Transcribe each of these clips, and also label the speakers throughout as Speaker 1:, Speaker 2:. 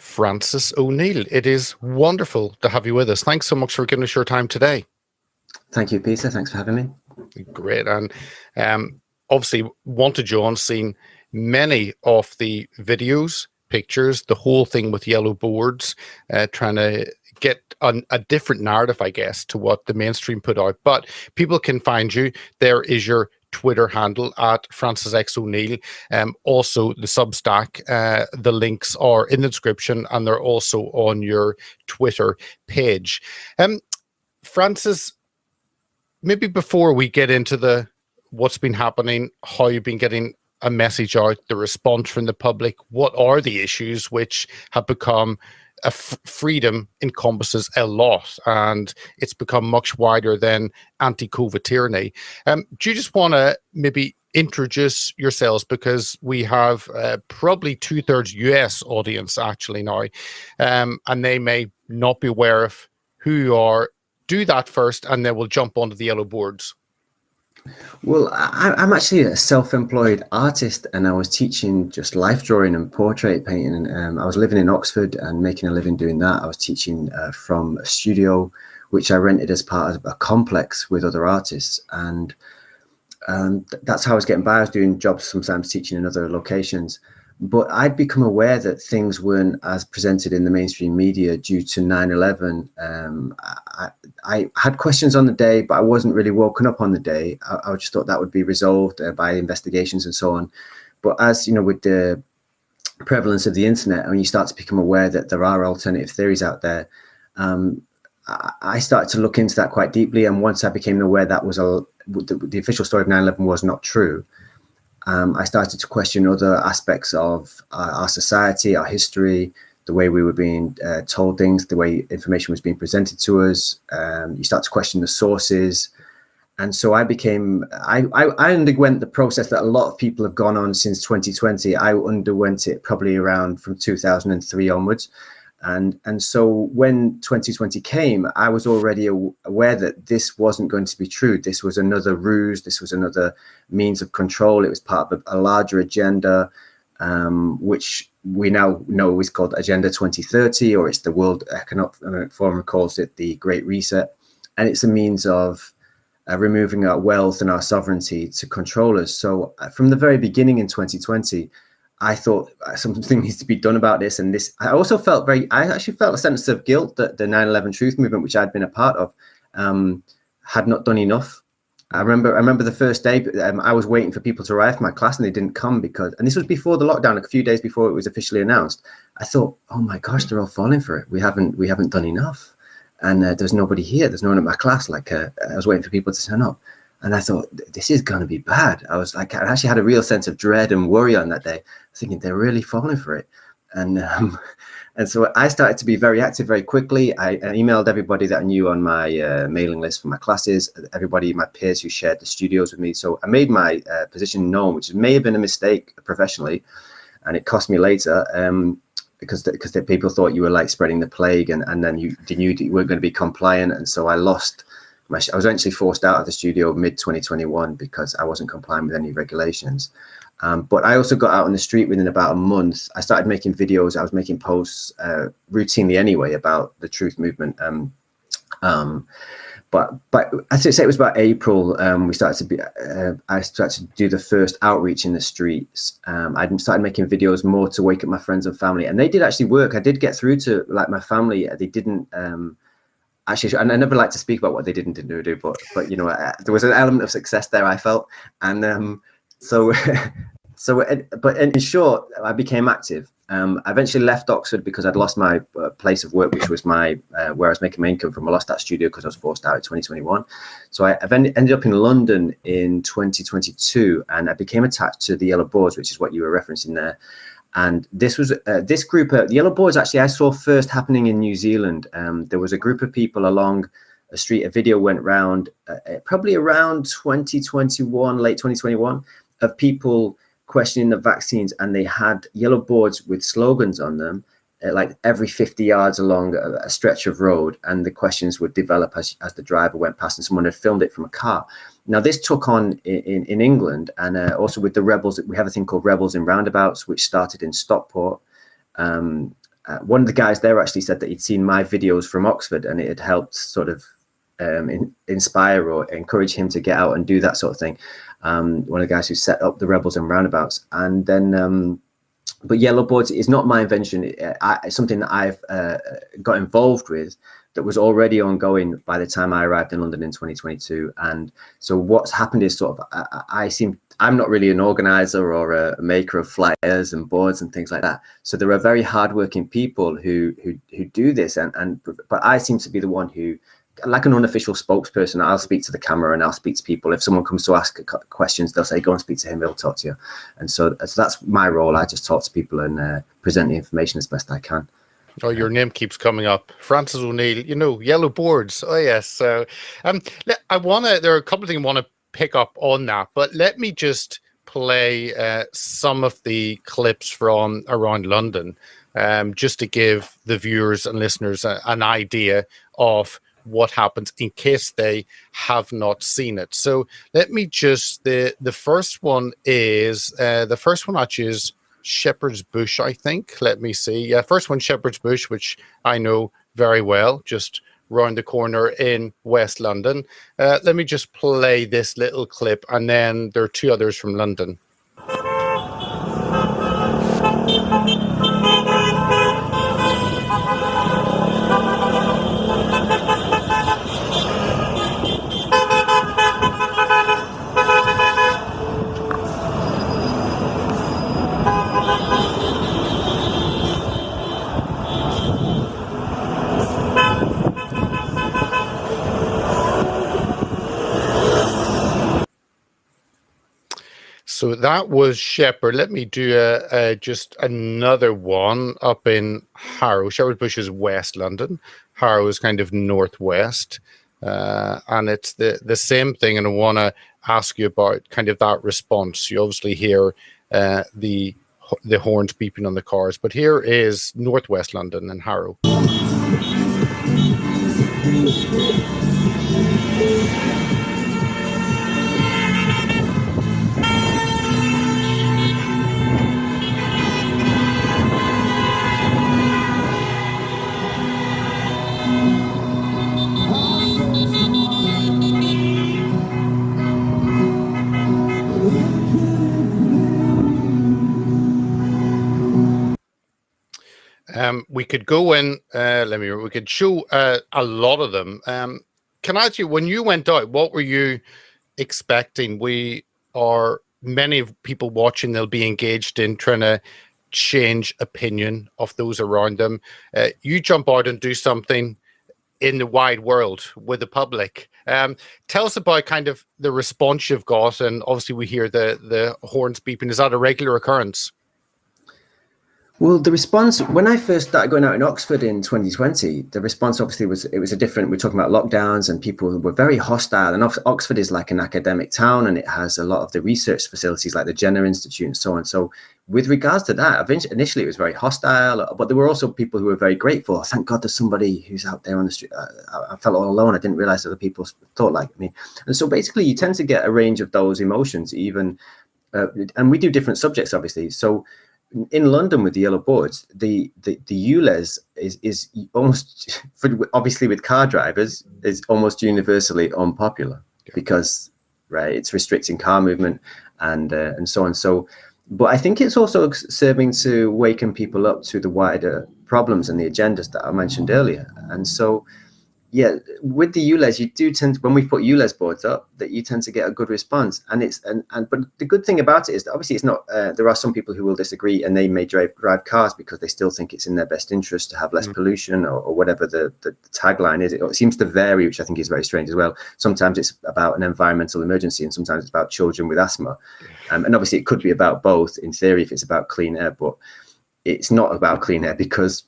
Speaker 1: Francis O'Neill. It is wonderful to have you with us. Thanks so much for giving us your time today.
Speaker 2: Thank you, Peter. Thanks for having me.
Speaker 1: Great. And obviously wanted you on, seen many of the videos, pictures, the whole thing with yellow boards, trying to get a different narrative, I guess, to what the mainstream put out. But people can find you. There is your Twitter handle at Francis X O'Neill. Also the Substack, the links are in the description and they're also on your Twitter page. Francis, maybe before we get into what's been happening, how you've been getting a message out, the response from the public, what are the issues which have become freedom encompasses a lot and it's become much wider than anti-COVID tyranny. Do you just want to maybe introduce yourselves, because we have probably 2/3 US audience actually now, and they may not be aware of who you are. Do that first and then we'll jump onto the yellow boards.
Speaker 2: Well, I'm actually a self-employed artist, and I was teaching just life drawing and portrait painting. I was living in Oxford and making a living doing that. I was teaching from a studio, which I rented as part of a complex with other artists. And that's how I was getting by. I was doing jobs, sometimes teaching in other locations. But I'd become aware that things weren't as presented in the mainstream media due to 9/11. I had questions on the day, but I wasn't really woken up on the day. I just thought that would be resolved by investigations and so on. But as you know, with the prevalence of the internet, and you start to become aware that there are alternative theories out there, I started to look into that quite deeply. And once I became aware that was the official story of 9/11 was not true, I started to question other aspects of our society, our history, the way we were being told things, the way information was being presented to us. You start to question the sources. And so I underwent the process that a lot of people have gone on since 2020. I underwent it probably around from 2003 onwards. And so when 2020 came, I was already aware that this wasn't going to be true. This was another ruse. This was another means of control. It was part of a larger agenda, which we now know is called Agenda 2030, or it's the World Economic Forum calls it the Great Reset. And it's a means of removing our wealth and our sovereignty to control us. So from the very beginning in 2020, I thought something needs to be done about this. And this, I actually felt a sense of guilt that the 9/11 truth movement, which I'd been a part of, had not done enough. I remember the first day, I was waiting for people to arrive for my class and they didn't come and this was before the lockdown, a few days before it was officially announced. I thought, oh my gosh, they're all falling for it. We haven't done enough. And there's nobody here. There's no one at my class. I was waiting for people to turn up. And I thought, this is going to be bad. I actually had a real sense of dread and worry on that day, thinking they're really falling for it. And so I started to be very active very quickly. I emailed everybody that I knew on my mailing list for my classes, everybody, my peers who shared the studios with me. So I made my position known, which may have been a mistake professionally, and it cost me later because the people thought you were spreading the plague, and then you knew that you weren't going to be compliant. And so I was eventually forced out of the studio mid-2021 because I wasn't complying with any regulations. But I also got out on the street within about a month. I started making videos. I was making posts routinely anyway about the truth movement. But I'd say it was about April. I started to do the first outreach in the streets. I started making videos more to wake up my friends and family, and they did actually work. I did get through to my family. They didn't. Actually, and I never like to speak about what they didn't do, but there was an element of success there, I felt, and but in short, I became active. I eventually left Oxford because I'd lost my place of work, which was where I was making my income from. I lost that studio because I was forced out in 2021. So I ended up in London in 2022, and I became attached to the Yellow Boards, which is what you were referencing there. And this was this group, the Yellow Boards, actually, I saw first happening in New Zealand. There was a group of people along a street. A video went round probably around 2021, late 2021, of people questioning the vaccines, and they had yellow boards with slogans on them, every 50 yards along a stretch of road, and the questions would develop as the driver went past, and someone had filmed it from a car. Now this took on in England, and also with the rebels. We have a thing called Rebels in Roundabouts, which started in Stockport, one of the guys there actually said that he'd seen my videos from Oxford and it had helped sort of inspire or encourage him to get out and do that sort of thing. One of the guys who set up the Rebels and Roundabouts. And then, but yellow boards is not my invention. It's something that I've got involved with that was already ongoing by the time I arrived in London in 2022. And so what's happened is sort of, I'm not really an organizer or a maker of flyers and boards and things like that. So there are very hardworking people who do this, but I seem to be the one who, like an unofficial spokesperson, I'll speak to the camera and I'll speak to people. If someone comes to ask questions, they'll say, go and speak to him, he'll talk to you. And so that's my role. I just talk to people and present the information as best I can.
Speaker 1: Oh, your name keeps coming up. Francis O'Neill, yellow boards. Oh, yes. So there are a couple of things I want to pick up on that, but let me just play some of the clips from around London, just to give the viewers and listeners an idea of what happens in case they have not seen it. So let me just, the first one actually is Shepherd's Bush, I think. Let me see. Yeah, first one, Shepherd's Bush, which I know very well, just round the corner in West London. Let me just play this little clip, and then there are two others from London. So that was Shepherd. Let me do just another one up in Harrow. Shepherd's Bush is West London. Harrow is kind of northwest. And it's the same thing. And I want to ask you about kind of that response. You obviously hear the horns beeping on the cars. But here is northwest London and Harrow. We could go in, we could show a lot of them. Can I ask you, when you went out, what were you expecting? Many people watching, they'll be engaged in trying to change opinion of those around them. You jump out and do something in the wide world with the public. Tell us about kind of the response you've got, and obviously we hear the horns beeping. Is that a regular occurrence?
Speaker 2: Well, the response, when I first started going out in Oxford in 2020, the response obviously was a different, we're talking about lockdowns and people were very hostile. And Oxford is like an academic town and it has a lot of the research facilities like the Jenner Institute and so on. So with regards to that, initially it was very hostile, but there were also people who were very grateful. Thank God there's somebody who's out there on the street. I felt all alone. I didn't realize other people thought like me. And so basically you tend to get a range of those emotions even, and we do different subjects, obviously. So in London with the yellow boards, the ULEZ is almost, obviously with car drivers, is almost universally unpopular because, right, it's restricting car movement and so on. So, but I think it's also serving to waken people up to the wider problems and the agendas that I mentioned earlier. And so, yeah, with the ULEZ, you do tend to, when we put ULEZ boards up, that you tend to get a good response. And but the good thing about it is that obviously it's not, there are some people who will disagree and they may drive cars because they still think it's in their best interest to have less pollution or whatever the tagline is. It seems to vary, which I think is very strange as well. Sometimes it's about an environmental emergency and sometimes it's about children with asthma. And obviously it could be about both in theory if it's about clean air, but it's not about clean air because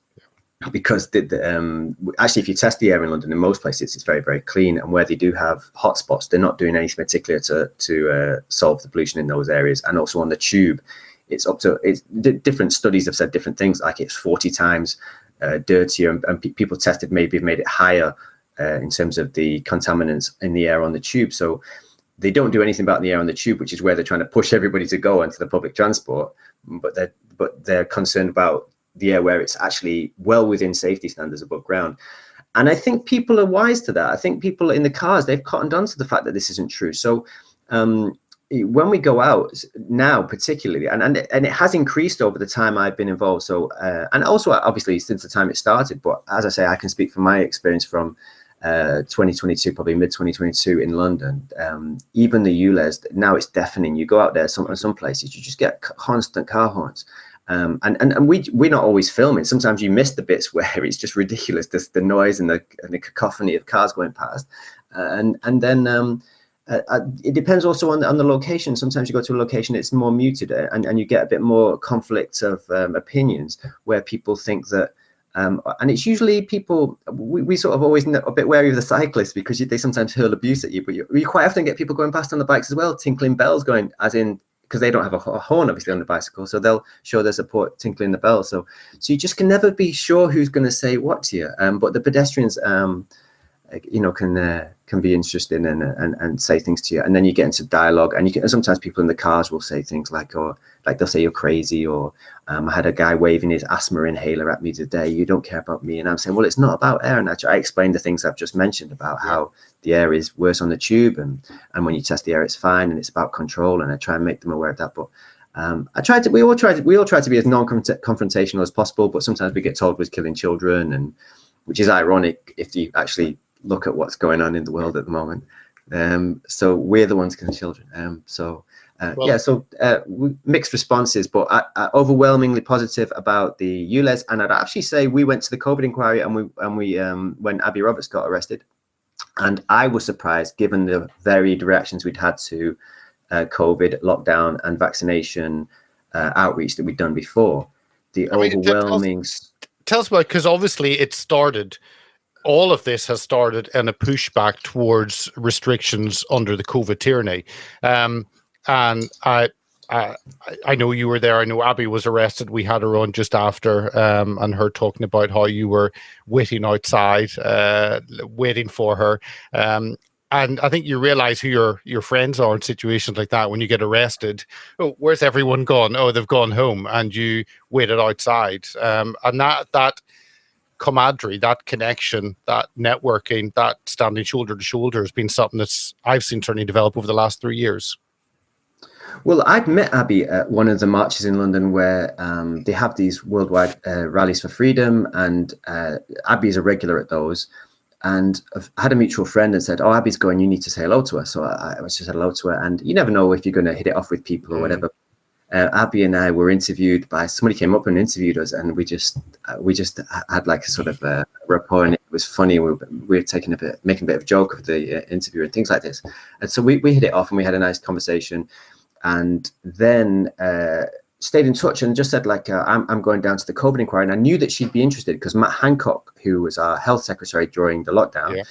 Speaker 2: actually if you test the air in London, in most places it's very, very clean, and where they do have hotspots, they're not doing anything particular to solve the pollution in those areas. And also on the tube, different studies have said different things, like it's 40 times dirtier, and people tested maybe have made it higher in terms of the contaminants in the air on the tube. So they don't do anything about the air on the tube, which is where they're trying to push everybody to go onto the public transport, but they're concerned about the air where it's actually well within safety standards above ground. And I think people are wise to that. I think people in the cars, they've cottoned on to the fact that this isn't true. So when we go out now, particularly, and it has increased over the time I've been involved. So and also obviously since the time it started. But as I say, I can speak from my experience from 2022, probably mid 2022 in London. Even the ULEZ, now it's deafening. You go out there, some places, you just get constant car horns. And we're not always filming. Sometimes you miss the bits where it's just ridiculous, the noise and the cacophony of cars going past. And then it depends also on the location. Sometimes you go to a location, it's more muted, and you get a bit more conflict of opinions where people think that, and it's usually people, we sort of always a bit wary of the cyclists because they sometimes hurl abuse at you, but you quite often get people going past on the bikes as well, tinkling bells going, as in, because they don't have a horn obviously on the bicycle, so they'll show their support tinkling the bell. So you just can never be sure who's going to say what to you. But the pedestrians, can be interested and say things to you, and then you get into dialogue, and sometimes people in the cars will say things like they'll say you're crazy, or I had a guy waving his asthma inhaler at me today. You don't care about me, and I'm saying, well, it's not about air. And I explained the things I've just mentioned about how the air is worse on the tube, and when you test the air, it's fine, and it's about control. And I try and make them aware of that. But we all try to be as non-confrontational as possible. But sometimes we get told we're killing children, and which is ironic if you actually look at what's going on in the world at the moment. So we're the ones killing children. Mixed responses, but overwhelmingly positive about the ULEZ. And I'd actually say we went to the COVID inquiry, and we when Abby Roberts got arrested, and I was surprised given the varied reactions we'd had to COVID, lockdown, and vaccination outreach that we'd done before. Overwhelming.
Speaker 1: Tell us about, because obviously it started. All of this has started in a pushback towards restrictions under the COVID tyranny. And I know you were there. I know Abby was arrested. We had her on just after, and her talking about how you were waiting outside, waiting for her. And I think you realize who your friends are in situations like that. When you get arrested, oh, where's everyone gone? Oh, they've gone home, and you waited outside. And that camaraderie, that connection, that networking, that standing shoulder to shoulder has been something that's I've seen certainly develop over the last 3 years.
Speaker 2: Well, I'd met Abby at one of the marches in London where they have these worldwide rallies for freedom, and Abby is a regular at those. And I had a mutual friend and said, oh, Abby's going, you need to say hello to her. So I just said hello to her, and you never know if you're going to hit it off with people or whatever. Abby and I were interviewed by somebody, came up and interviewed us, and we just had like a sort of rapport, and it was funny. We were making a bit of joke of the interview and things like this, and so we hit it off, and we had a nice conversation, and then stayed in touch and just said like I'm going down to the COVID inquiry, and I knew that she'd be interested because Matt Hancock, who was our health secretary during the lockdown,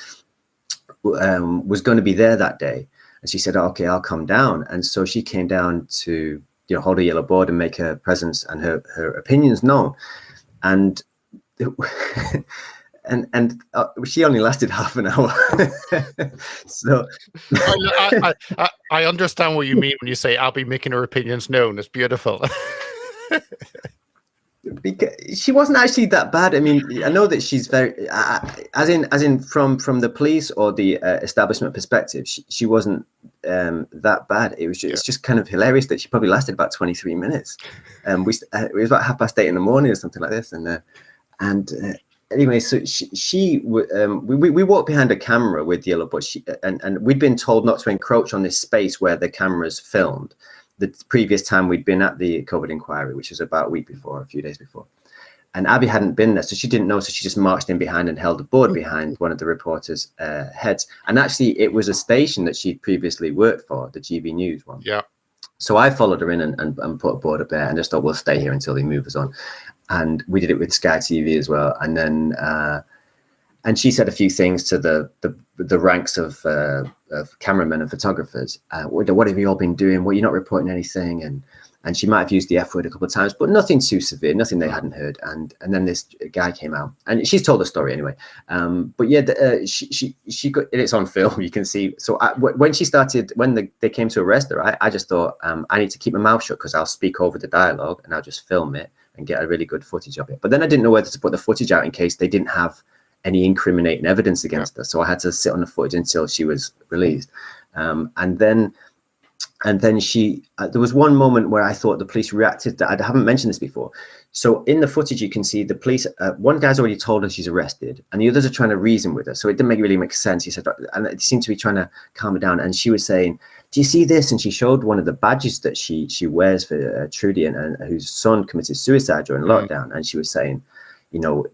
Speaker 2: was going to be there that day, and she said, oh, okay, I'll come down, and so she came down to hold a yellow board and make her presence and her opinions known. And she only lasted half an hour. So
Speaker 1: I understand what you mean when you say Abby making her opinions known. It's beautiful.
Speaker 2: Because she wasn't actually that bad. I mean, I know that she's very, as in from the police or the establishment perspective, she wasn't that bad. It was just, it's just kind of hilarious that she probably lasted about 23 minutes. It was about 8:30 in the morning or something like this. And anyway, so we walked behind a camera with Yellow, but and we'd been told not to encroach on this space where the cameras filmed. The previous time we'd been at the COVID inquiry, which was about a few days before. And Abby hadn't been there, so she didn't know. So she just marched in behind and held a board behind one of the reporters' heads. And actually, it was a station that she'd previously worked for, the GB News one.
Speaker 1: Yeah.
Speaker 2: So I followed her in and put a board up there and just thought, we'll stay here until they move us on. And we did it with Sky TV as well. And then, and she said a few things to the ranks of cameramen and photographers. What have you all been doing? Well, you're not reporting anything. and she might have used the F word a couple of times, but nothing too severe, nothing they hadn't heard. And then this guy came out, and she's told the story anyway. But yeah, she got, it's on film, you can see. So when they came to arrest her, I just thought, I need to keep my mouth shut because I'll speak over the dialogue and I'll just film it and get a really good footage of it. But then I didn't know whether to put the footage out in case they didn't have any incriminating evidence against her. So I had to sit on the footage until she was released. And then she, there was one moment where I thought the police reacted that I haven't mentioned this before. So in the footage, you can see the police, one guy's already told her she's arrested and the others are trying to reason with her. So it didn't really make sense. He said, and it seemed to be trying to calm her down. And she was saying, do you see this? And she showed one of the badges that she wears for Trudy and whose son committed suicide during lockdown. And she was saying, you know,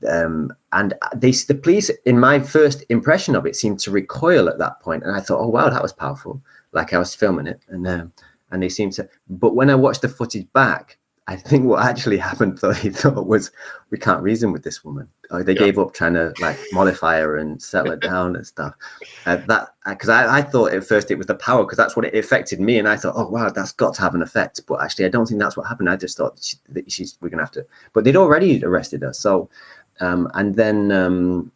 Speaker 2: and the police, in my first impression of it, seemed to recoil at that point. And I thought, oh, wow, that was powerful. Like I was filming it, and they seemed to. But when I watched the footage back, I think what actually happened, though, he thought was, we can't reason with this woman. They gave up trying to like mollify her and settle her down and stuff. Because I thought at first it was the power, because that's what it affected me, and I thought, oh wow, that's got to have an effect. But actually, I don't think that's what happened. I just thought we're gonna have to. But they'd already arrested her, so and then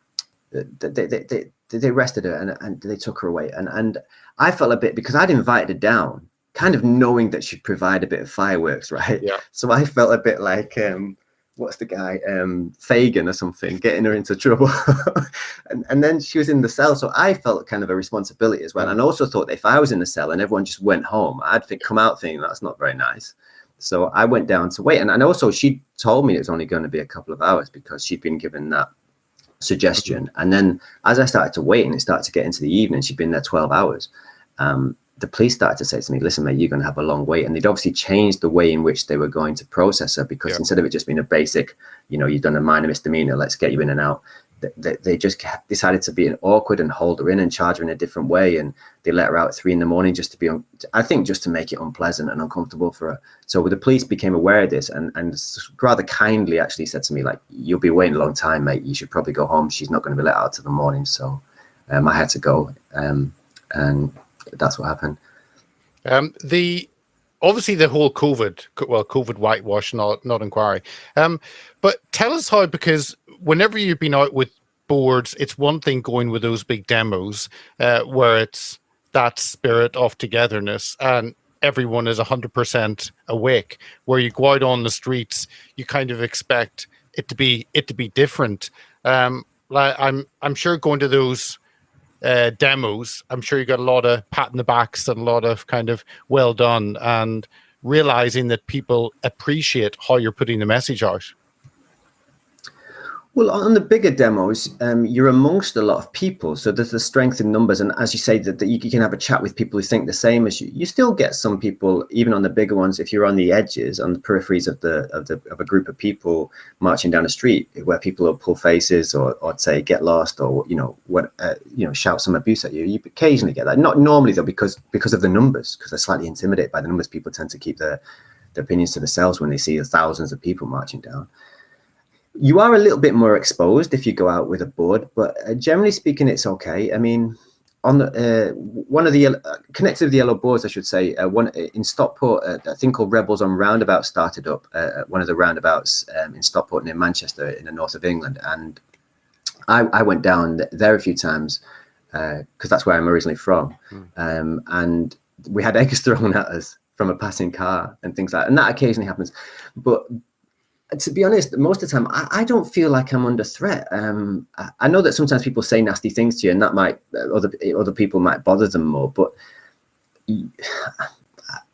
Speaker 2: they arrested her and they took her away, and I felt a bit, because I'd invited her down, kind of knowing that she'd provide a bit of fireworks, right? Yeah. So I felt a bit like, what's the guy, Fagin or something, getting her into trouble. and then she was in the cell, so I felt kind of a responsibility as well. And I also thought that if I was in the cell and everyone just went home, I'd come out thinking that's not very nice. So I went down to wait, and also she told me it was only going to be a couple of hours because she'd been given that suggestion. And then as I started to wait and it started to get into the evening, she'd been there 12 hours. The police started to say to me, listen, mate, you're going to have a long wait. And they'd obviously changed the way in which they were going to process her, because instead of it just being a basic, you know, you've done a minor misdemeanor, let's get you in and out. They just decided to be awkward and hold her in and charge her in a different way. And they let her out at 3 a.m. just to be, I think, just to make it unpleasant and uncomfortable for her. So the police became aware of this and rather kindly actually said to me, like, you'll be waiting a long time, mate. You should probably go home. She's not going to be let out till the morning. So I had to go. And that's what happened.
Speaker 1: Obviously the whole COVID whitewash, not inquiry. But tell us how, because whenever you've been out with boards, it's one thing going with those big demos where it's that spirit of togetherness and everyone is 100% awake. Where you go out on the streets, you kind of expect it to be different. Like I'm sure going to those demos, I'm sure you got a lot of pat in the backs and a lot of kind of well done, and realizing that people appreciate how you're putting the message out.
Speaker 2: Well, on the bigger demos, you're amongst a lot of people, so there's the strength in numbers. And as you say, that you can have a chat with people who think the same as you. You still get some people, even on the bigger ones, if you're on the edges, on the peripheries of a group of people marching down the street, where people will pull faces or say get lost, or shout some abuse at you. You occasionally get that. Not normally though, because of the numbers, because they're slightly intimidated by the numbers. People tend to keep their opinions to themselves when they see the thousands of people marching down. You are a little bit more exposed if you go out with a board, but generally speaking, it's okay. I mean, on the one of the connected with the yellow boards, I should say, one in Stockport, a thing called Rebels on Roundabout started up at one of the roundabouts in Stockport near Manchester in the north of England, and I went down there a few times because that's where I'm originally from, and we had eggs thrown at us from a passing car and things like that, and that occasionally happens, but. To be honest, most of the time, I don't feel like I'm under threat. I know that sometimes people say nasty things to you, and that might other people might bother them more. But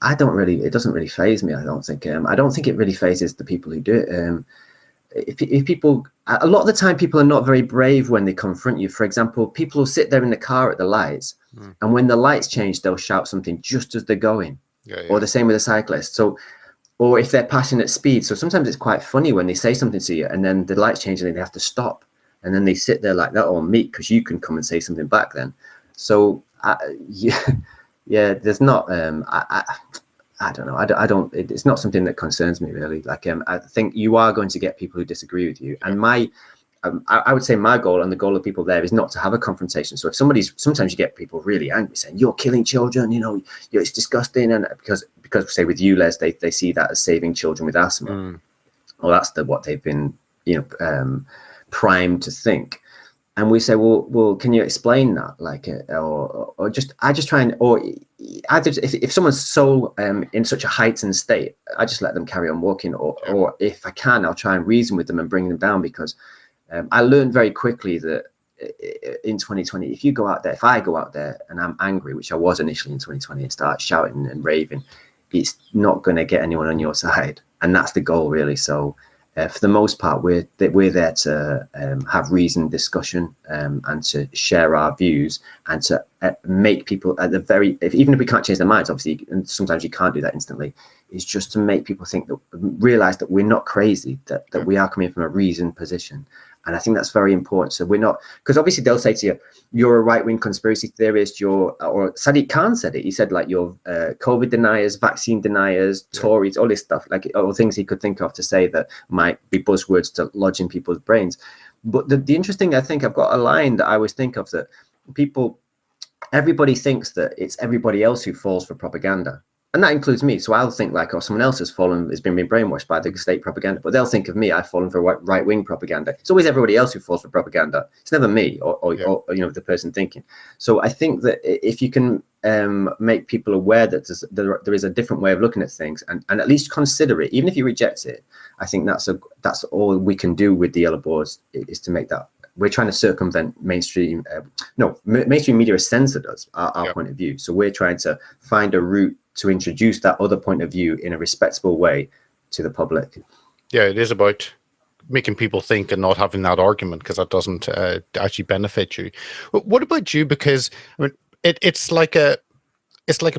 Speaker 2: I don't really. It doesn't really faze me. I don't think. I don't think it really phases the people who do it. If people, a lot of the time, people are not very brave when they confront you. For example, people will sit there in the car at the lights, and when the lights change, they'll shout something just as they're going. Or the same with a cyclist. So. Or if they're passing at speed. So sometimes it's quite funny when they say something to you and then the lights change and they have to stop. And then they sit there like that on meat because you can come and say something back then. So, there's not, I don't know. I don't, it's not something that concerns me really. Like, I think you are going to get people who disagree with you. And my I would say my goal and the goal of people there is not to have a confrontation. So if sometimes you get people really angry saying you're killing children, it's disgusting, and because say with you, Les, they see that as saving children with asthma. Well, that's what they've been primed to think. And we say, well, can you explain that? Like, or just try and, or either if someone's so in such a heightened state, I just let them carry on walking, or if I can, I'll try and reason with them and bring them down, because I learned very quickly that in 2020, if I go out there and I'm angry, which I was initially in 2020, and start shouting and raving, it's not going to get anyone on your side, and that's the goal, really. So. For the most part, we're there to have reasoned discussion and to share our views, and to make people even if we can't change their minds, obviously, and sometimes you can't do that instantly, is just to make people realize that we're not crazy, that we are coming from a reasoned position. And I think that's very important. So we're not, because obviously they'll say to you, you're a right-wing conspiracy theorist, or Sadiq Khan said it. He said, like, you're COVID deniers, vaccine deniers, Tories, all this stuff, like all things he could think of to say that might be buzzwords to lodge in people's brains. But the interesting, I think I've got a line that I always think of, that everybody thinks that it's everybody else who falls for propaganda. And that includes me. So I'll think like, someone else has been brainwashed by the state propaganda, but they'll think of me, I've fallen for right-wing propaganda. It's always everybody else who falls for propaganda. It's never me or the person thinking. So I think that if you can make people aware that there is a different way of looking at things, and at least consider it, even if you reject it, I think that's all we can do with the yellow boards, is to make that. We're trying to circumvent mainstream. Mainstream media has censored us, our point of view. So we're trying to find a route to introduce that other point of view in a respectable way to the public. Yeah,
Speaker 1: it is about making people think and not having that argument, because that doesn't actually benefit you. What about you? Because I mean, it's like a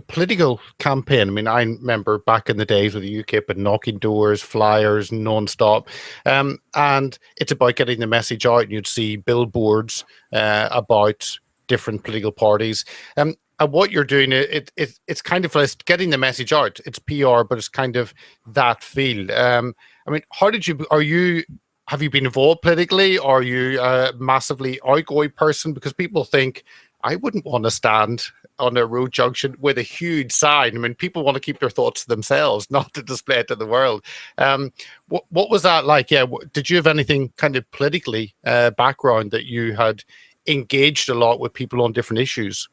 Speaker 1: political campaign. I mean, I remember back in the days with the UKIP and knocking doors, flyers, non-stop. And it's about getting the message out. And you'd see billboards about different political parties. And what you're doing, it's kind of like getting the message out. It's PR, but it's kind of that field. I mean, have you been involved politically? Are you a massively outgoing person? Because people think, I wouldn't want to stand on a road junction with a huge sign. I mean, people want to keep their thoughts to themselves, not to display it to the world. What was that like? Yeah, did you have anything kind of politically background that you had engaged a lot with people on different issues?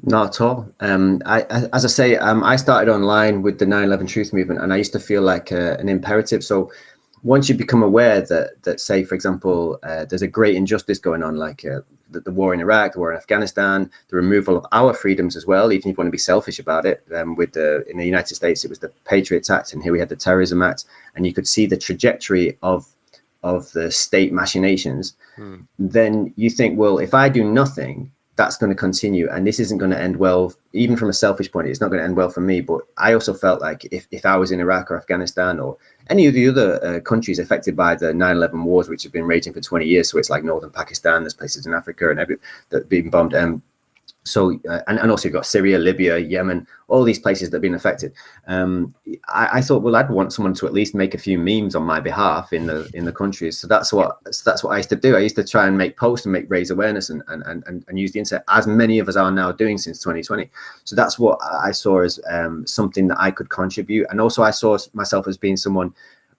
Speaker 2: Not at all. As I say, I started online with the 9/11 Truth Movement, and I used to feel like an imperative. So once you become aware that say, for example, there's a great injustice going on, like the war in Iraq, the war in Afghanistan, the removal of our freedoms as well, even if you want to be selfish about it. In the United States, it was the Patriot Act, and here we had the Terrorism Act, and you could see the trajectory of the state machinations. Then you think, well, if I do nothing, that's going to continue, and this isn't going to end well. Even from a selfish point, it's not going to end well for me. But I also felt like if I was in Iraq or Afghanistan or any of the other countries affected by the 9/11 wars, which have been raging for 20 years, so it's like northern Pakistan, there's places in Africa and that being bombed. So and also you've got Syria, Libya, Yemen, all these places that have been affected. I thought, well, I'd want someone to at least make a few memes on my behalf in the countries. So that's what I used to do. I used to try and make posts and raise awareness and use the internet, as many of us are now doing since 2020. So that's what I saw as something that I could contribute. And also I saw myself as being someone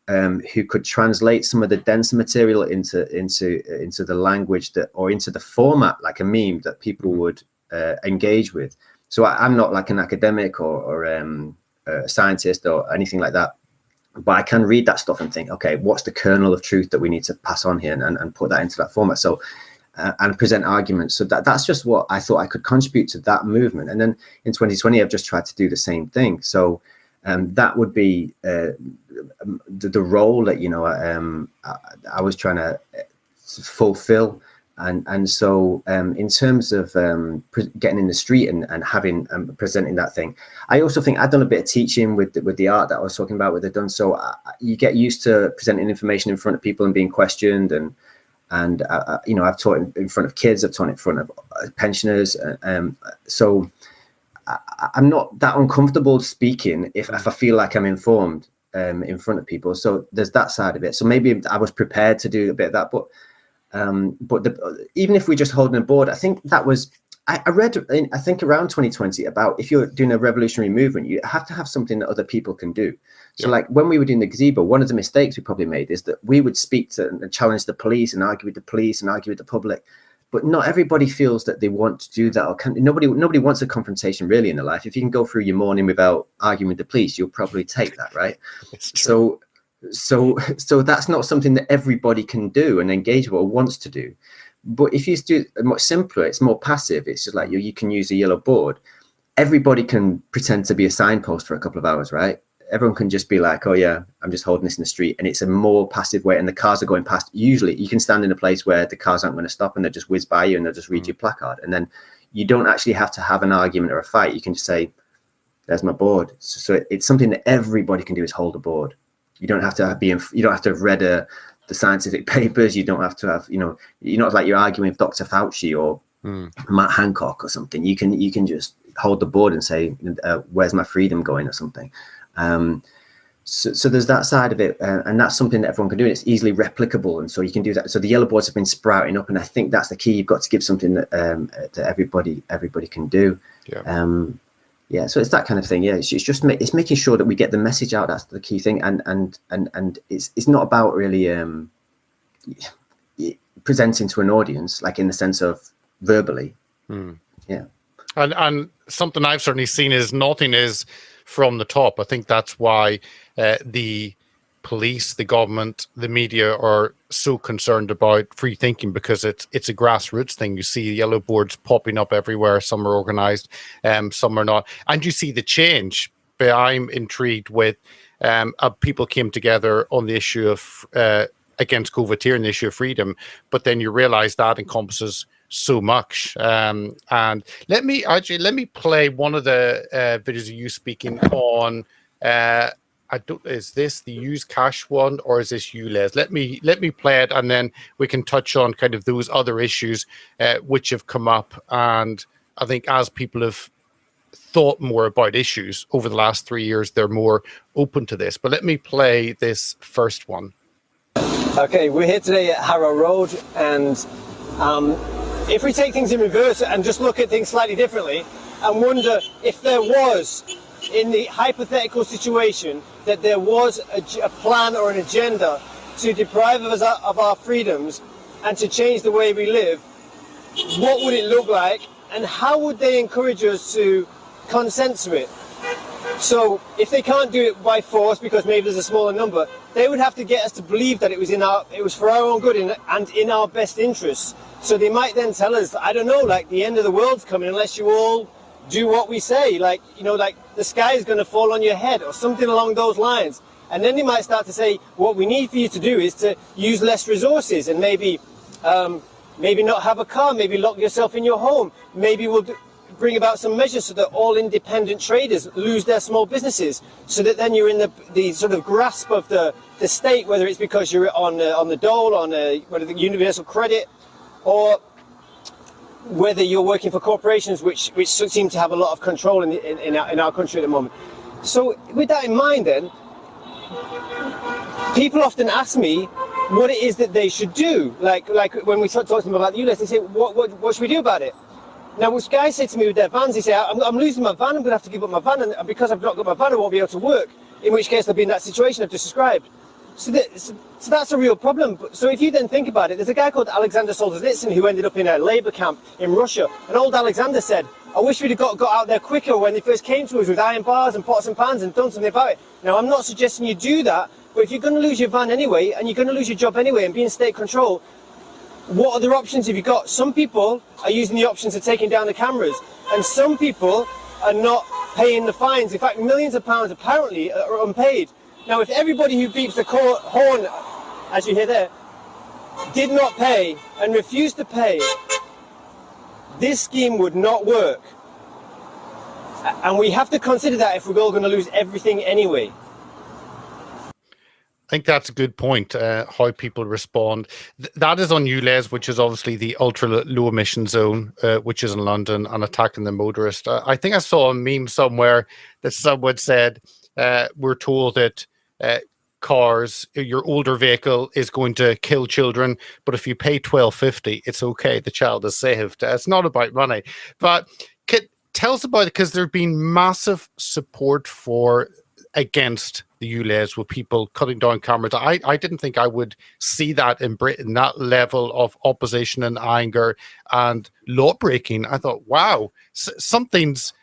Speaker 2: who could translate some of the denser material into the language or into the format, like a meme that people would engage with. So I'm not like an academic or a scientist or anything like that, but I can read that stuff and think, okay, what's the kernel of truth that we need to pass on here, and put that into that format. So and present arguments. So that's just what I thought I could contribute to that movement. And then in 2020, I've just tried to do the same thing. So that would be the role that I was trying to fulfill. And so in terms of getting in the street and having presenting that thing, I also think I've done a bit of teaching with the art that I was talking about with the done. So you get used to presenting information in front of people and being questioned, and I've taught in front of kids, I've taught in front of pensioners, so I'm not that uncomfortable speaking if I feel like I'm informed. in front of people. So there's that side of it. So maybe I was prepared to do a bit of that, but even if we're just holding a board, I think that was, I read, I think around 2020 about if you're doing a revolutionary movement, you have to have something that other people can do. So like when we were doing the gazebo, one of the mistakes we probably made is that we would speak to and challenge the police and argue with the police and argue with the public. But not everybody feels that they want to do that, or nobody wants a confrontation really in their life. If you can go through your morning without arguing with the police, you'll probably take that, right? So that's not something that everybody can do and engage with or wants to do. But if you do it much simpler, it's more passive. It's just like you can use a yellow board. Everybody can pretend to be a signpost for a couple of hours, right? Everyone can just be like, oh yeah, I'm just holding this in the street. And it's a more passive way. And the cars are going past. Usually you can stand in a place where the cars aren't going to stop and they'll just whiz by you and they'll just read your placard. And then you don't actually have to have an argument or a fight. You can just say, there's my board. So it's something that everybody can do, is hold a board. You don't have to have read the scientific papers. You don't have to have, you're not like you're arguing with Dr. Fauci or Matt Hancock or something. You can just hold the board and say, where's my freedom going or something. So there's that side of it, and that's something that everyone can do, and it's easily replicable, and so you can do that. So the yellow boards have been sprouting up, and I think that's the key. You've got to give something that everybody can do. So it's that kind of thing. It's making sure that we get the message out. That's the key thing, and it's not about really presenting to an audience, like in the sense of verbally.
Speaker 1: And something I've certainly seen is nothing is from the top. I think that's why the police, the government, the media are so concerned about free thinking, because it's a grassroots thing. You see yellow boards popping up everywhere. Some are organized, some are not. And you see the change. But I'm intrigued with people came together on the issue of against COVID here and the issue of freedom. But then you realize that encompasses so much. And let me play one of the videos of you speaking on is this the use cash one, or is this you, Les? Let me play it, and then we can touch on kind of those other issues which have come up. And I think as people have thought more about issues over the last 3 years, they're more open to this. But let me play this first one.
Speaker 3: Okay, we're here today at Harrow Road, and if we take things in reverse and just look at things slightly differently and wonder if there was, in the hypothetical situation, that there was a plan or an agenda to deprive us of our freedoms and to change the way we live, what would it look like, and how would they encourage us to consent to it? So if they can't do it by force because maybe there's a smaller number, they would have to get us to believe that it was for our own good and in our best interests. So they might then tell us, I don't know, like the end of the world's coming unless you all do what we say, like the sky is going to fall on your head or something along those lines. And then they might start to say, what we need for you to do is to use less resources and maybe not have a car, maybe lock yourself in your home, maybe we'll bring about some measures so that all independent traders lose their small businesses, so that then you're in the sort of grasp of the state, whether it's because you're on the dole, on whether the universal credit, or whether you're working for corporations which seem to have a lot of control in our country at the moment. So with that in mind, then people often ask me what it is that they should do. Like when we talk to them about the ULEZ, they say, what should we do about it? Now, what guys say to me with their vans, they say, I'm losing my van, I'm going to have to give up my van, and because I've not got my van, I won't be able to work, in which case they'll be in that situation I've just described. So that's a real problem. So if you then think about it, there's a guy called Alexander Solzhenitsyn who ended up in a labor camp in Russia, and old Alexander said, I wish we'd have got out there quicker when they first came to us with iron bars and pots and pans and done something about it. Now, I'm not suggesting you do that, but if you're going to lose your van anyway, and you're going to lose your job anyway, and be in state control, what other options have you got? Some people are using the options of taking down the cameras, and some people are not paying the fines. In fact, millions of pounds apparently are unpaid. Now, if everybody who beeps the horn, as you hear there, did not pay and refused to pay, this scheme would not work. And we have to consider that if we're all going to lose everything anyway.
Speaker 1: I think that's a good point, how people respond. That is on ULEZ, which is obviously the ultra low emission zone, which is in London, and attacking the motorist. I think I saw a meme somewhere that someone said, we're told that cars, your older vehicle is going to kill children, but if you pay $12.50, it's okay. The child is saved. It's not about money. But tell us about it, because there's been massive support against the ULEZ with people cutting down cameras. I didn't think I would see that in Britain, that level of opposition and anger and law breaking. I thought, wow, something's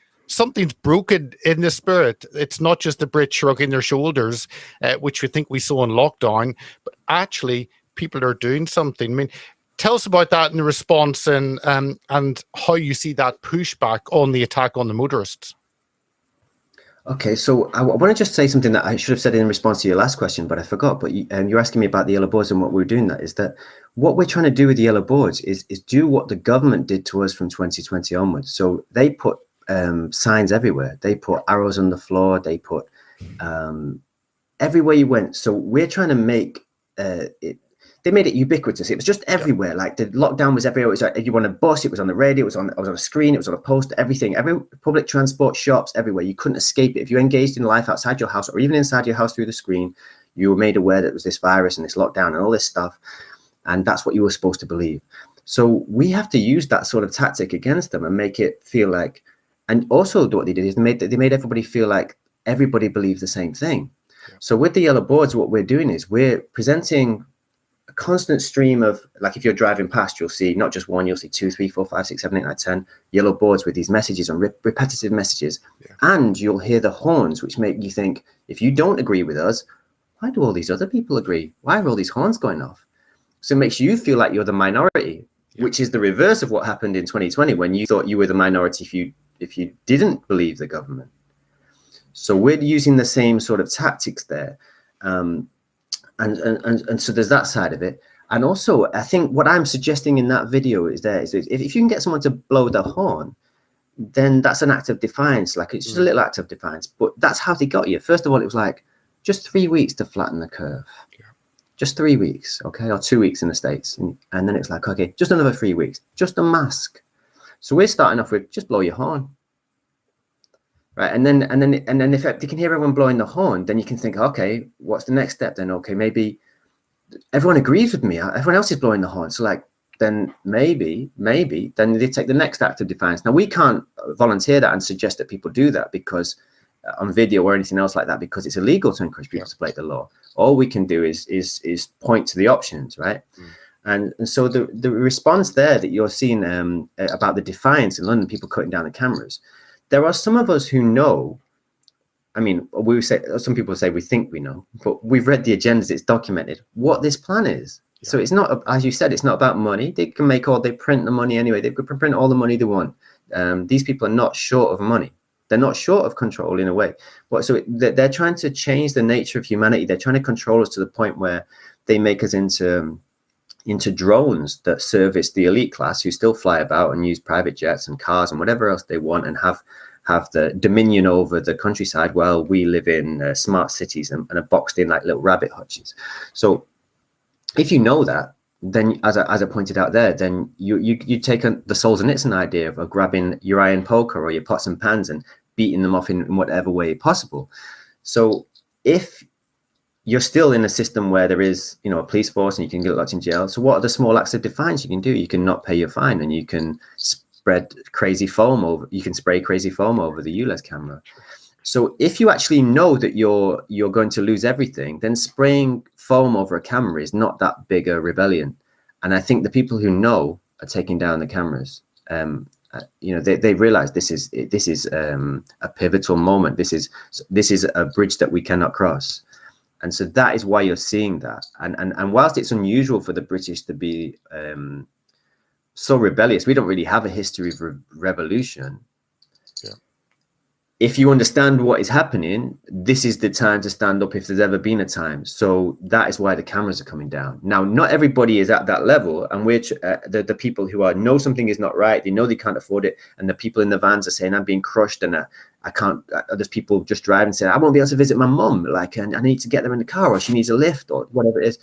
Speaker 1: broken in the spirit. It's not just the Brits shrugging their shoulders, which we think we saw in lockdown, but actually people are doing something. I mean, tell us about that in the response and how you see that pushback on the attack on the motorists.
Speaker 2: Okay, so I want to just say something that I should have said in response to your last question, but I forgot. But you're asking me about the yellow boards and what we're doing. That is that what we're trying to do with the yellow boards is do what the government did to us from 2020 onwards. So they put signs everywhere. They put arrows on the floor. They put everywhere you went. So we're trying to make it. They made it ubiquitous. It was just everywhere. Like the lockdown was everywhere. It was like, if you want a bus, it was on the radio, it was on a screen, it was on a poster, everything. Every public transport, shops, everywhere. You couldn't escape it. If you engaged in life outside your house or even inside your house through the screen, you were made aware that there was this virus and this lockdown and all this stuff. And that's what you were supposed to believe. So we have to use that sort of tactic against them and make it feel like, and also what they did is they made everybody feel like everybody believes the same thing. Yeah. So with the yellow boards, what we're doing is we're presenting a constant stream of, like if you're driving past, you'll see not just one, you'll see 2, 3, 4, 5, 6, 7, 8, 9, 10 yellow boards with these messages and repetitive messages. Yeah. And you'll hear the horns, which make you think, if you don't agree with us, why do all these other people agree? Why are all these horns going off? So it makes you feel like you're the minority, yeah. Which is the reverse of what happened in 2020 when you thought you were the minority if you didn't believe the government. So we're using the same sort of tactics there. And so there's that side of it. And also, I think what I'm suggesting in that video is if you can get someone to blow the horn, then that's an act of defiance. Like, it's just a little act of defiance. But that's how they got you. First of all, it was like just 3 weeks to flatten the curve. Yeah. Just 3 weeks, okay, or 2 weeks in the States. And then it's like, okay, just another 3 weeks, just a mask. So we're starting off with just blow your horn. Right, and then if you can hear everyone blowing the horn, then you can think, okay, what's the next step then? Okay, maybe everyone agrees with me. Everyone else is blowing the horn. So like, then maybe, then they take the next act of defiance. Now we can't volunteer that and suggest that people do that because on video or anything else like that, because it's illegal to encourage people to break the law. All we can do is point to the options, right? And so the response there that you're seeing about the defiance in London, people cutting down the cameras. There are some of us who know, I mean, some people say we think we know, but we've read the agendas, it's documented what this plan is. Yeah. So it's not, as you said, it's not about money. They can they print the money anyway. They could print all the money they want. These people are not short of money. They're not short of control in a way. But so they're trying to change the nature of humanity. They're trying to control us to the point where they make us into drones that service the elite class who still fly about and use private jets and cars and whatever else they want and have the dominion over the countryside while we live in smart cities and are boxed in like little rabbit hutches. So if you know that, then as I pointed out there, then you take the Solzhenitsyn idea of grabbing your iron poker or your pots and pans and beating them off in whatever way possible. So if you're still in a system where there is, a police force and you can get locked in jail. So what are the small acts of defiance you can do? You can not pay your fine and you can spray crazy foam over the ULEZ camera. So if you actually know that you're going to lose everything, then spraying foam over a camera is not that big a rebellion. And I think the people who know are taking down the cameras. They realize this is a pivotal moment. This is a bridge that we cannot cross. And so that is why you're seeing that. And whilst it's unusual for the British to be so rebellious, we don't really have a history of revolution. Yeah. If you understand what is happening, this is the time to stand up if there's ever been a time. So that is why the cameras are coming down. Now, not everybody is at that level. And the people who know something is not right, they know they can't afford it. And the people in the vans are saying, I'm being crushed and I can't, there's people just driving saying, I won't be able to visit my mum. Like, and I need to get there in the car, or she needs a lift, or whatever it is.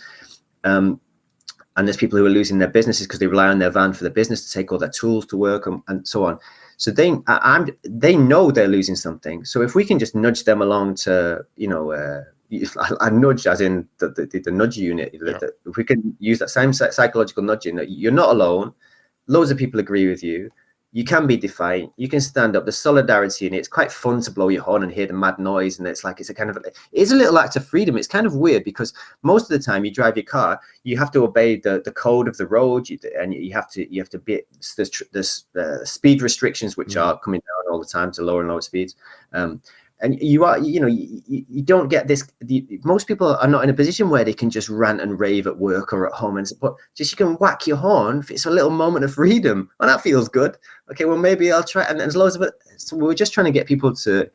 Speaker 2: And there's people who are losing their businesses because they rely on their van for their business to take all their tools to work and so on. So they know they're losing something. So if we can just nudge them along to, I nudge as in the nudge unit. If we can use that same psychological nudging, that you're not alone, loads of people agree with you. You can be defiant. You can stand up. There's solidarity in it. It's quite fun to blow your horn and hear the mad noise. And it's a little act of freedom. It's kind of weird because most of the time you drive your car, you have to obey the code of the road, and you have to be. There's speed restrictions which are coming down all the time to lower and lower speeds. And you don't get this. Most people are not in a position where they can just rant and rave at work or at home, but just you can whack your horn. It's a little moment of freedom, and that feels good. Okay, well maybe I'll try. And there's loads of it. So we're just trying to get people to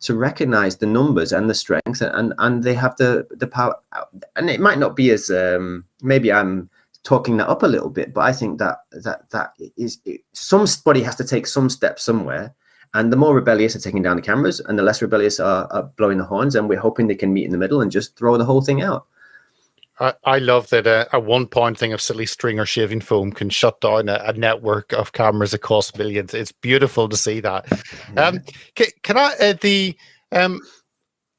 Speaker 2: recognize the numbers and the strength, and they have the power. And it might not be as maybe I'm talking that up a little bit, but I think that is somebody has to take some steps somewhere. And the more rebellious are taking down the cameras, and the less rebellious are blowing the horns. And we're hoping they can meet in the middle and just throw the whole thing out.
Speaker 1: I love that a 1 point thing of silly string or shaving foam can shut down a network of cameras that cost millions. It's beautiful to see that.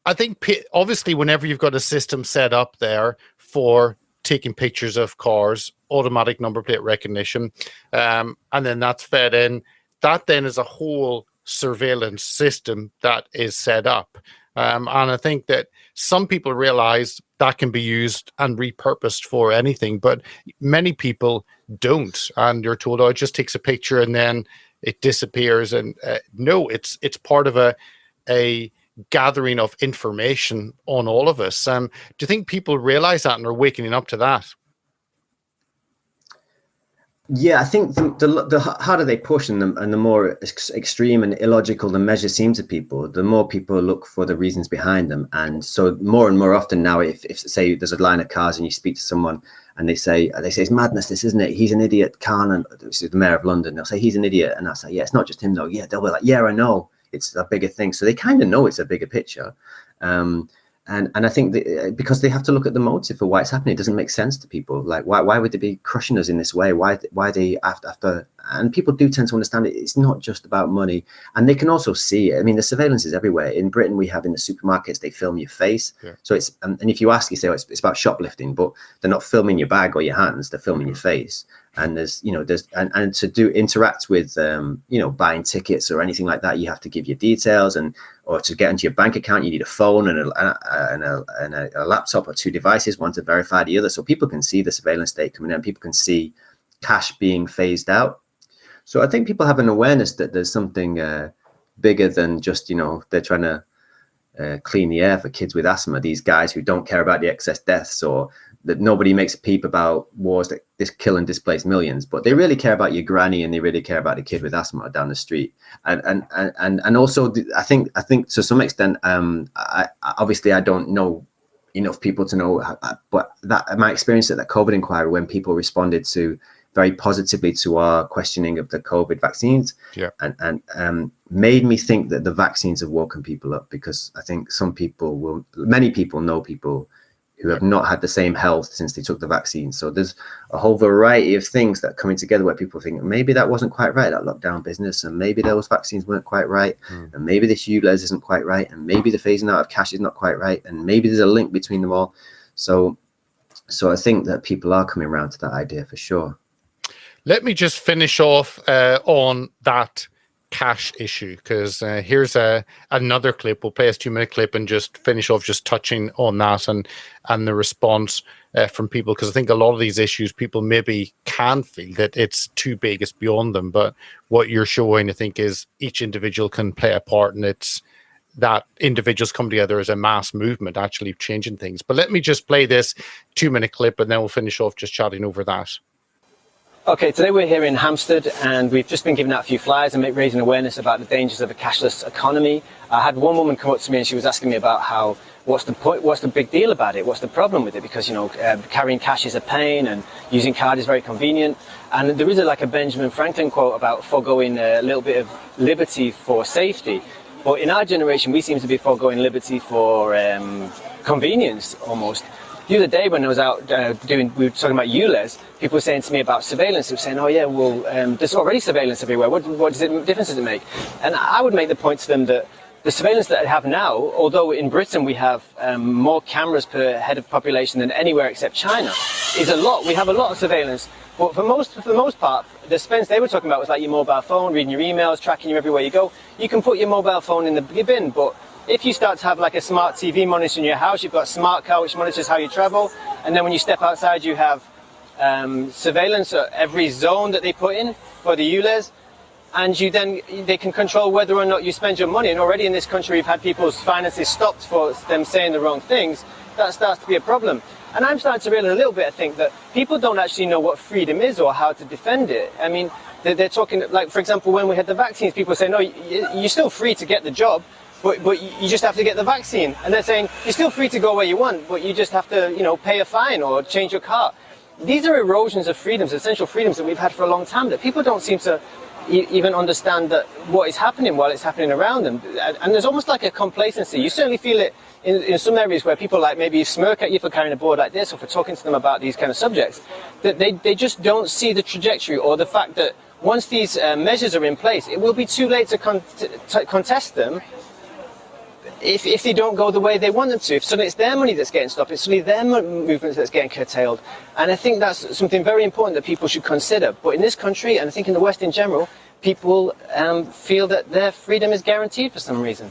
Speaker 1: I think obviously whenever you've got a system set up there for taking pictures of cars, automatic number plate recognition, and then that's fed in, that then is a whole surveillance system that is set up. And I think that some people realize that can be used and repurposed for anything, but many people don't. And you're told, oh, it just takes a picture and then it disappears. And no, it's part of a gathering of information on all of us. Do you think people realize that and are waking up to that?
Speaker 2: Yeah, I think the harder they push and the more extreme and illogical the measure seems to people, the more people look for the reasons behind them. And so more and more often now, if say there's a line of cars and you speak to someone and they say it's madness, this isn't it? He's an idiot, Khan, and this is the mayor of London. They'll say he's an idiot, and I'll say, yeah, it's not just him though. Yeah, they'll be like, yeah, I know, it's a bigger thing. So they kind of know it's a bigger picture. And I think because they have to look at the motive for why it's happening, it doesn't make sense to people. Like, why would they be crushing us in this way? Why they after? And people do tend to understand it. It's not just about money, and they can also see it. I mean, the surveillance is everywhere. In Britain, we have in the supermarkets, they film your face. Yeah. So it's and if you ask, you say, oh, it's about shoplifting, but they're not filming your bag or your hands. They're filming your face. And there's and to interact with buying tickets or anything like that, you have to give your details, or to get into your bank account, you need a phone and a laptop or two devices, one to verify the other, so people can see the surveillance state coming in. People can see cash being phased out. So I think people have an awareness that there's something bigger than just they're trying to clean the air for kids with asthma. These guys who don't care about the excess deaths, or that nobody makes a peep about wars that kill and displace millions, but they really care about your granny, and they really care about the kid with asthma down the street. And also I think to some extent, obviously I don't know enough people to know, but that my experience at that COVID inquiry, when people responded very positively to our questioning of the COVID vaccines, and made me think that the vaccines have woken people up, because I think many people know people who have not had the same health since they took the vaccine. So there's a whole variety of things that are coming together where people think maybe that wasn't quite right, that lockdown business, and maybe those vaccines weren't quite right, and maybe this ULEZ isn't quite right, and maybe the phasing out of cash is not quite right, and maybe there's a link between them all. So I think that people are coming around to that idea for sure.
Speaker 1: Let me just finish off on that cash issue, because here's another clip. We'll play a 2-minute clip and just finish off just touching on that and the response from people, because I think a lot of these issues people maybe can feel that it's too big, it's beyond them, but what you're showing, I think, is each individual can play a part, and it's that individuals come together as a mass movement actually changing things. But let me just play this 2-minute clip and then we'll finish off just chatting over that.
Speaker 3: Okay, today we're here in Hampstead, and we've just been giving out a few flyers and raising awareness about the dangers of a cashless economy. I had one woman come up to me and she was asking me about what's the big deal about it? What's the problem with it? Because, carrying cash is a pain and using card is very convenient. And there is a Benjamin Franklin quote about foregoing a little bit of liberty for safety. But in our generation, we seem to be foregoing liberty for convenience almost. The other day when I was out we were talking about ULEZ, people were saying to me about surveillance. They were saying, oh yeah, well, there's already surveillance everywhere. What difference does it make? And I would make the point to them that the surveillance that I have now, although in Britain we have more cameras per head of population than anywhere except China, is a lot. We have a lot of surveillance. But for the most part, the surveillance they were talking about was like your mobile phone, reading your emails, tracking you everywhere you go. You can put your mobile phone in the bin, but if you start to have like a smart TV monitor in your house, you've got a smart car which monitors how you travel, and then when you step outside you have surveillance at every zone that they put in for the ULEZ, and they can control whether or not you spend your money. And already in this country we've had people's finances stopped for them saying the wrong things. That starts to be a problem. And I'm starting to realize a little bit, I think, that people don't actually know what freedom is or how to defend it. I mean, they're talking, like, for example, when we had the vaccines, people say, no, you're still free to get the job, but you just have to get the vaccine. And they're saying, you're still free to go where you want, but you just have to, pay a fine or change your car. These are erosions of freedoms, essential freedoms that we've had for a long time, that people don't seem to even understand that what is happening while it's happening around them. And there's almost like a complacency. You certainly feel it in some areas where people like maybe smirk at you for carrying a board like this or for talking to them about these kind of subjects, that they just don't see the trajectory or the fact that once these measures are in place, it will be too late to contest them if they don't go the way they want them to. If suddenly it's their money that's getting stopped, it's suddenly their movement that's getting curtailed. And I think that's something very important that people should consider. But in this country, and I think in the West in general, people feel that their freedom is guaranteed for some reason.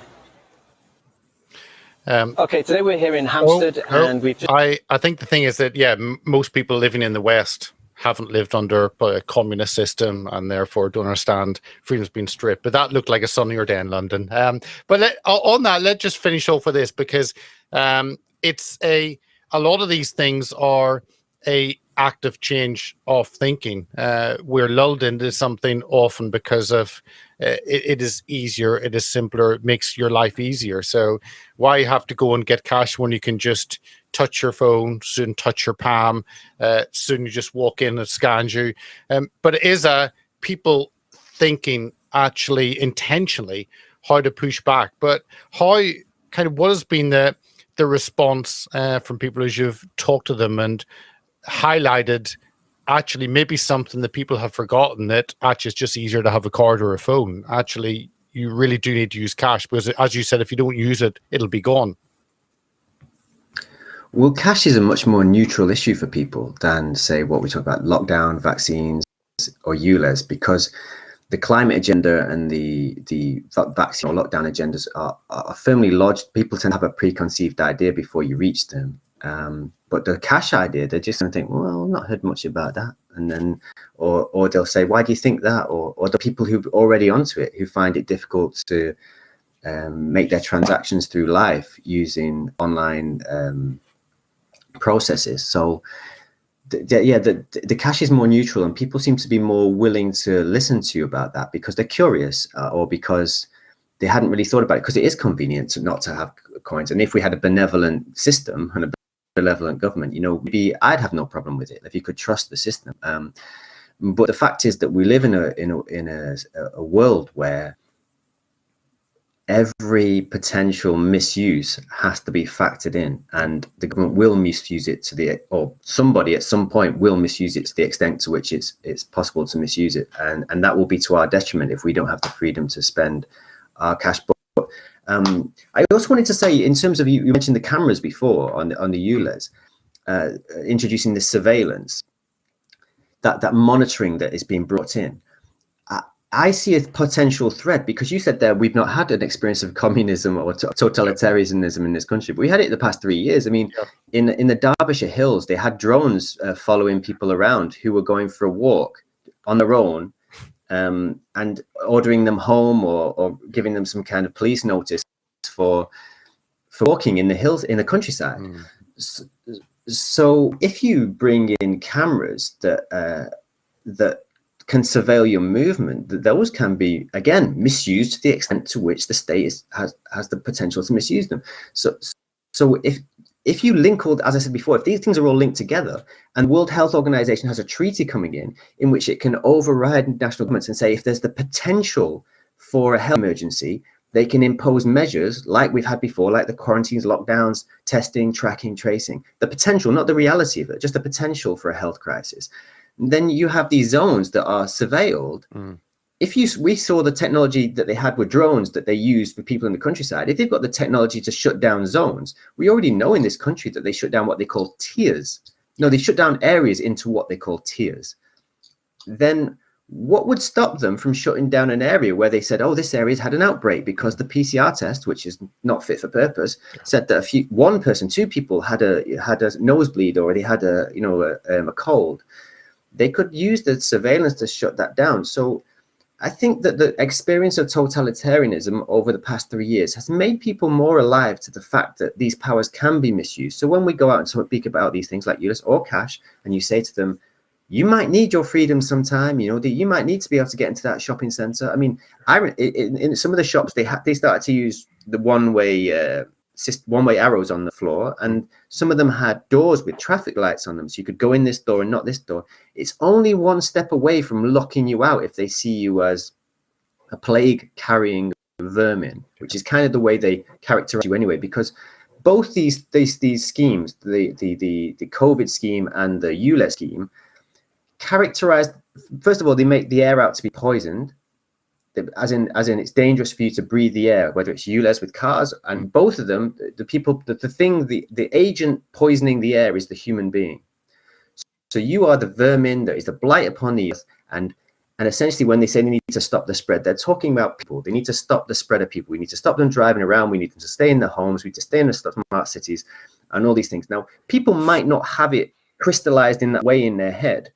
Speaker 3: Okay, today we're here in Hampstead, and we've just...
Speaker 1: I think the thing is that, most people living in the West haven't lived under a communist system and therefore don't understand freedom's been stripped. But that looked like a sunnier day in London. On that, let's just finish off with this, because it's a lot of these things are a active change of thinking. We're lulled into something often because of it is easier, it is simpler, it makes your life easier. So why have to go and get cash when you can just touch your phone, soon touch your palm, soon you just walk in and it scans you. But it is people thinking actually intentionally how to push back. But what has been the response from people as you've talked to them and highlighted actually maybe something that people have forgotten, that actually it's just easier to have a card or a phone. Actually, you really do need to use cash, because as you said, if you don't use it, it'll be gone.
Speaker 2: Well, cash is a much more neutral issue for people than, say, what we talk about, lockdown, vaccines, or ULEZ, because the climate agenda and the vaccine or lockdown agendas are firmly lodged. People tend to have a preconceived idea before you reach them. But the cash idea, they're just going to think, well, I've not heard much about that. And then, or they'll say, why do you think that? Or the people who are already onto it, who find it difficult to make their transactions through life using online processes. So the cash is more neutral, and people seem to be more willing to listen to you about that because they're curious, or because they hadn't really thought about it, because it is convenient not to have coins. And if we had a benevolent system and a benevolent government, maybe I'd have no problem with it if you could trust the system. But the fact is that we live in a world where every potential misuse has to be factored in, and the government will misuse it or somebody at some point will misuse it to the extent to which it's possible to misuse it, and that will be to our detriment if we don't have the freedom to spend our cash. But I also wanted to say, in terms of, you mentioned the cameras before on the ULEZ, introducing this surveillance, that monitoring that is being brought in. I see a potential threat, because you said that we've not had an experience of communism or totalitarianism in this country, but we had it the past 3 years. I mean, in the Derbyshire Hills, they had drones following people around who were going for a walk on their own, and ordering them home or giving them some kind of police notice for walking in the hills, in the countryside. So if you bring in cameras that can surveil your movement, those can be, again, misused to the extent to which the state has the potential to misuse them. So if you link all, as I said before, if these things are all linked together, and the World Health Organization has a treaty coming in which it can override national governments and say, if there's the potential for a health emergency, they can impose measures like we've had before, like the quarantines, lockdowns, testing, tracking, tracing, the potential, not the reality of it, just the potential for a health crisis. And then you have these zones that are surveilled, we saw the technology that they had with drones that they used for people in the countryside, if they've got the technology to shut down zones, we already know in this country that they shut down what they call tiers. No, they shut down areas into what they call tiers. Then what would stop them from shutting down an area where they said, oh, this area's had an outbreak because the PCR test, which is not fit for purpose, said that one person, two people had a nosebleed, or they had a cold. They could use the surveillance to shut that down. So I think that the experience of totalitarianism over the past 3 years has made people more alive to the fact that these powers can be misused. So when we go out and speak about these things like Ulysses or cash, and you say to them, you might need your freedom sometime, you might need to be able to get into that shopping center. I mean, in some of the shops, they started to use the one-way arrows on the floor, and some of them had doors with traffic lights on them, so you could go in this door and not this door. It's only one step away from locking you out if they see you as a plague carrying vermin, which is kind of the way they characterize you anyway, because both these schemes, the COVID scheme and the ULEZ scheme, characterized, first of all, they make the air out to be poisoned, as in it's dangerous for you to breathe the air, whether it's ULEZ with cars, and both of them, the agent poisoning the air is the human being. So you are the vermin that is the blight upon the earth, and essentially when they say they need to stop the spread, they're talking about people. They need to stop the spread of people. We need to stop them driving around. We need them to stay in their homes. We need to stay in the smart cities and all these things. Now, people might not have it crystallized in that way in their head,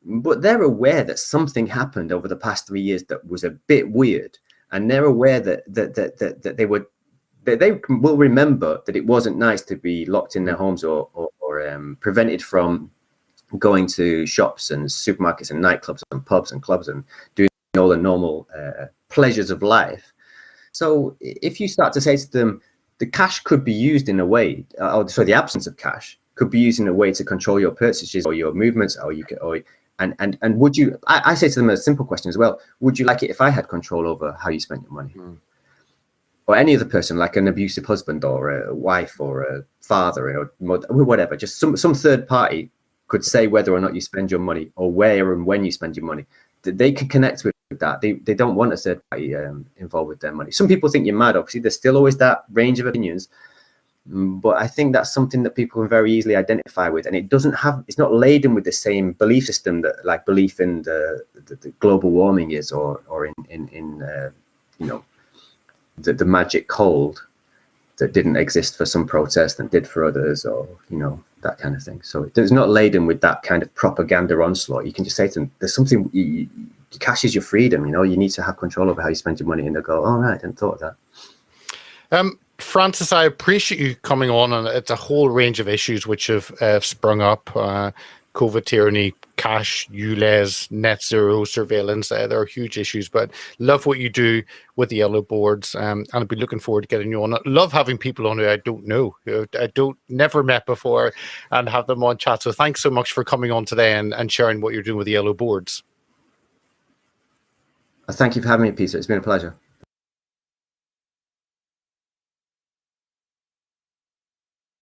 Speaker 2: but they're aware that something happened over the past 3 years that was a bit weird, and they're aware that they will remember that it wasn't nice to be locked in their homes or prevented from going to shops and supermarkets and nightclubs and pubs and clubs and doing all the normal pleasures of life. So if you start to say to them, the cash could be used in a way, the absence of cash could be used in a way to control your purchases or your movements, and would you? I say to them a simple question as well: would you like it if I had control over how you spent your money, or any other person, like an abusive husband or a wife or a father or mother, whatever? Just some third party could say whether or not you spend your money or where and when you spend your money. They can connect with that. They don't want a third party involved with their money. Some people think you're mad. Obviously, there's still always that range of opinions. But I think that's something that people can very easily identify with, and it's not laden with the same belief system that, like, belief in the global warming is, or in the magic cold that didn't exist for some protests and did for others, or that kind of thing. So it's not laden with that kind of propaganda onslaught. You can just say to them, there's something, cash is your freedom, you need to have control over how you spend your money, and they'll go, all right, I hadn't thought of that.
Speaker 1: Francis, I appreciate you coming on, and it's a whole range of issues which have sprung up. COVID tyranny, cash, ULEZ, net zero, surveillance. There are huge issues, but love what you do with the yellow boards, and I'll be looking forward to getting you on. I love having people on who I don't know, who I never met before, and have them on chat. So thanks so much for coming on today and sharing what you're doing with the yellow boards.
Speaker 2: Thank you for having me, Peter. It's been a pleasure.